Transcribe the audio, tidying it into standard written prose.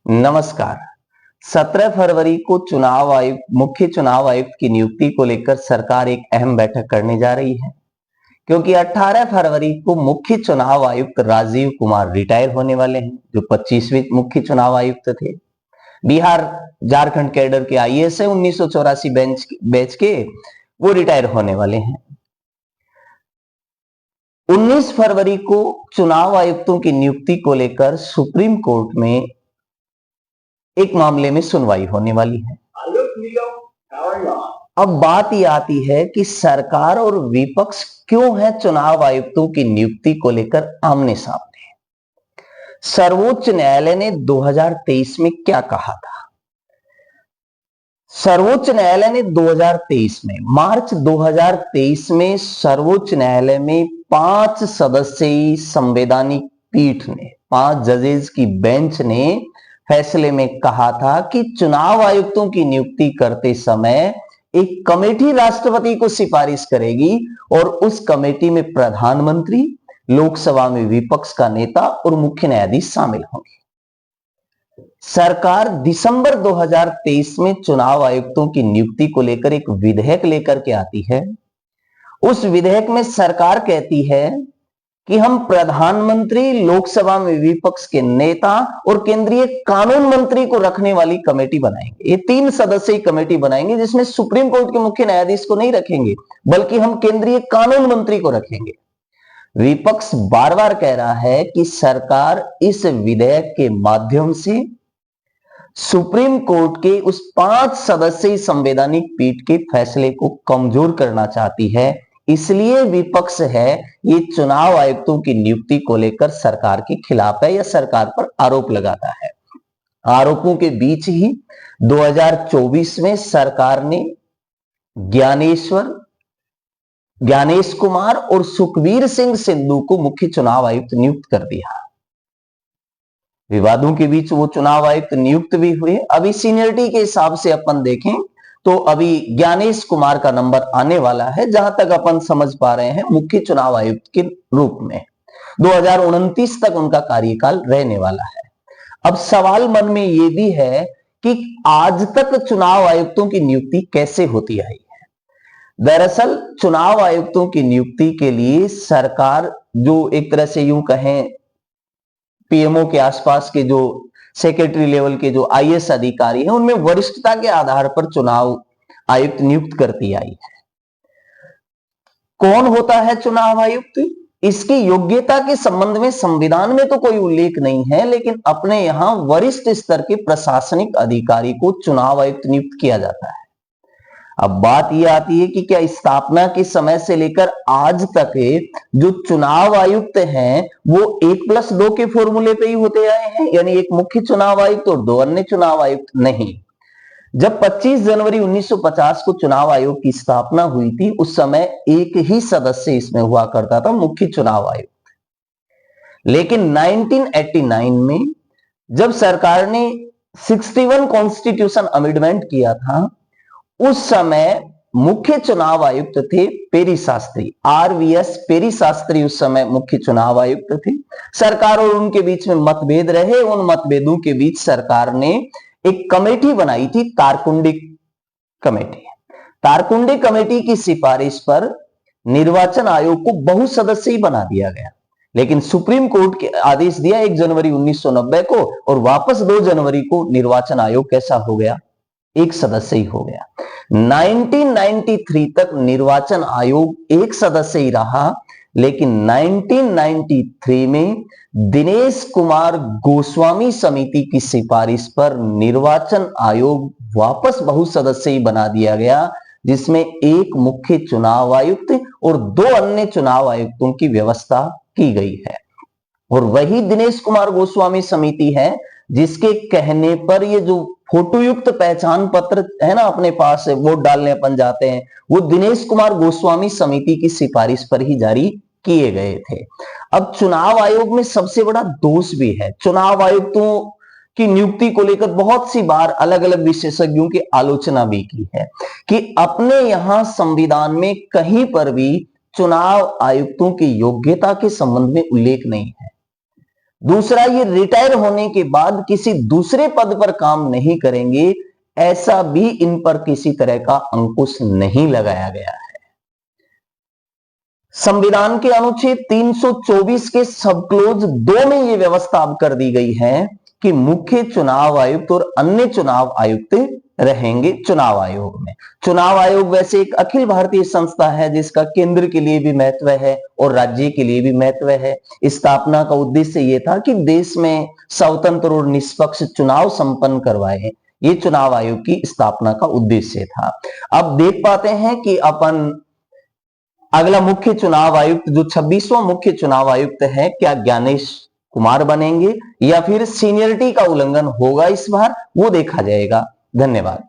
नमस्कार। 17 फरवरी को मुख्य चुनाव आयुक्त की नियुक्ति को लेकर सरकार एक अहम बैठक करने जा रही है, क्योंकि 18 फरवरी को मुख्य चुनाव आयुक्त राजीव कुमार रिटायर होने वाले हैं, जो 25वें मुख्य चुनाव आयुक्त थे। बिहार झारखंड कैडर के आईएएस है, 1984 बैच के वो रिटायर होने वाले हैं। 19 फरवरी को चुनाव आयुक्तों की नियुक्ति को लेकर सुप्रीम कोर्ट में एक मामले में सुनवाई होने वाली है। अब बात यह आती है कि सरकार और विपक्ष क्यों है चुनाव आयुक्तों की नियुक्ति को लेकर आमने सामने। सर्वोच्च न्यायालय ने 2023 में क्या कहा था? सर्वोच्च न्यायालय ने 2023 में मार्च 2023 में सर्वोच्च न्यायालय में 5 सदस्यीय संवैधानिक पीठ ने 5 जजेस की बेंच ने फैसले में कहा था कि चुनाव आयुक्तों की नियुक्ति करते समय एक कमेटी राष्ट्रपति को सिफारिश करेगी और उस कमेटी में प्रधानमंत्री, लोकसभा में विपक्ष का नेता और मुख्य न्यायाधीश शामिल होंगे। सरकार दिसंबर 2023 में चुनाव आयुक्तों की नियुक्ति को लेकर एक विधेयक लेकर के आती है। उस विधेयक में सरकार कहती है कि हम प्रधानमंत्री, लोकसभा में विपक्ष के नेता और केंद्रीय कानून मंत्री को रखने वाली कमेटी बनाएंगे। ये 3 सदस्यीय कमेटी बनाएंगे, जिसमें सुप्रीम कोर्ट के मुख्य न्यायाधीश को नहीं रखेंगे, बल्कि हम केंद्रीय कानून मंत्री को रखेंगे। विपक्ष बार बार कह रहा है कि सरकार इस विधेयक के माध्यम से सुप्रीम कोर्ट के उस 5 सदस्यीय संवैधानिक पीठ के फैसले को कमजोर करना चाहती है। इसलिए विपक्ष है ये चुनाव आयुक्तों की नियुक्ति को लेकर सरकार के खिलाफ है या सरकार पर आरोप लगाता है। आरोपों के बीच ही 2024 में सरकार ने ज्ञानेश कुमार और सुखबीर सिंह सिद्धू को मुख्य चुनाव आयुक्त नियुक्त कर दिया। विवादों के बीच वो चुनाव आयुक्त नियुक्त भी हुए। अभी सीनियरिटी के हिसाब से अपन देखें तो अभी ज्ञानेश कुमार का नंबर आने वाला है, जहां तक अपन समझ पा रहे हैं, मुख्य चुनाव आयुक्त के रूप में 2029 तक उनका कार्यकाल रहने वाला है। अब सवाल मन में यह भी है कि आज तक चुनाव आयुक्तों की नियुक्ति कैसे होती आई है। दरअसल चुनाव आयुक्तों की नियुक्ति के लिए सरकार, जो एक तरह से यूं कहें पीएमओ के आसपास के जो सेक्रेटरी लेवल के जो आईएएस अधिकारी हैं, उनमें वरिष्ठता के आधार पर चुनाव आयुक्त नियुक्त करती आई है। कौन होता है चुनाव आयुक्त? इसकी योग्यता के संबंध में संविधान में तो कोई उल्लेख नहीं है, लेकिन अपने यहां वरिष्ठ स्तर के प्रशासनिक अधिकारी को चुनाव आयुक्त नियुक्त किया जाता है। अब बात यह आती है कि क्या स्थापना के समय से लेकर आज तक जो चुनाव आयुक्त हैं वो 1+2 के फॉर्मूले पे ही होते आए हैं, यानी एक मुख्य चुनाव आयुक्त और 2 अन्य चुनाव आयुक्त? नहीं। जब 25 जनवरी 1950 को चुनाव आयोग की स्थापना हुई थी, उस समय एक ही सदस्य इसमें हुआ करता था, मुख्य चुनाव आयुक्त। लेकिन 1989 में जब सरकार ने 61 कॉन्स्टिट्यूशन अमेंडमेंट किया था, उस समय मुख्य चुनाव आयुक्त थे पेरी शास्त्री, आरवीएस पेरी शास्त्री उस समय मुख्य चुनाव आयुक्त थे। सरकार और उनके बीच में मतभेद रहे। उन मतभेदों के बीच सरकार ने एक कमेटी बनाई थी, तारकुंडी कमेटी। तारकुंडी कमेटी की सिफारिश पर निर्वाचन आयोग को बहुसदस्यीय बना दिया गया, लेकिन सुप्रीम कोर्ट के आदेश दिया 1 जनवरी 1990 को, और वापस 2 जनवरी को निर्वाचन आयोग कैसा हो गया? एक सदस्य ही हो गया। 1993 तक निर्वाचन आयोग एक सदस्य ही रहा, लेकिन 1993 में दिनेश कुमार गोस्वामी समिति की सिफारिश पर निर्वाचन आयोग वापस बहुसदस्यीय बना दिया गया, जिसमें एक मुख्य चुनाव आयुक्त और 2 अन्य चुनाव आयुक्तों की व्यवस्था की गई है। और वही दिनेश कुमार गोस्वामी समिति है जिसके कहने पर ये जो फोटोयुक्त पहचान पत्र है ना, अपने पास है, वोट डालने अपन जाते हैं, वो दिनेश कुमार गोस्वामी समिति की सिफारिश पर ही जारी किए गए थे। अब चुनाव आयोग में सबसे बड़ा दोष भी है। चुनाव आयुक्तों की नियुक्ति को लेकर बहुत सी बार अलग अलग विशेषज्ञों की आलोचना भी की है कि अपने यहां संविधान में कहीं पर भी चुनाव आयुक्तों की योग्यता के संबंध में उल्लेख नहीं है। दूसरा, ये रिटायर होने के बाद किसी दूसरे पद पर काम नहीं करेंगे, ऐसा भी इन पर किसी तरह का अंकुश नहीं लगाया गया है। संविधान के अनुच्छेद 324 के सब क्लोज 2 में यह व्यवस्था अब कर दी गई है कि मुख्य चुनाव आयुक्त और अन्य चुनाव आयुक्त रहेंगे चुनाव आयोग में। चुनाव आयोग वैसे एक अखिल भारतीय संस्था है जिसका केंद्र के लिए भी महत्व है और राज्य के लिए भी महत्व है। स्थापना का उद्देश्य यह था कि देश में स्वतंत्र और निष्पक्ष चुनाव संपन्न करवाए। ये चुनाव आयोग की स्थापना का उद्देश्य था। अब देख पाते हैं कि अपन अगला मुख्य चुनाव आयुक्त जो 26वां मुख्य चुनाव आयुक्त है, क्या ज्ञानेश कुमार बनेंगे या फिर सीनियरिटी का उल्लंघन होगा इस बार, वो देखा जाएगा। धन्यवाद।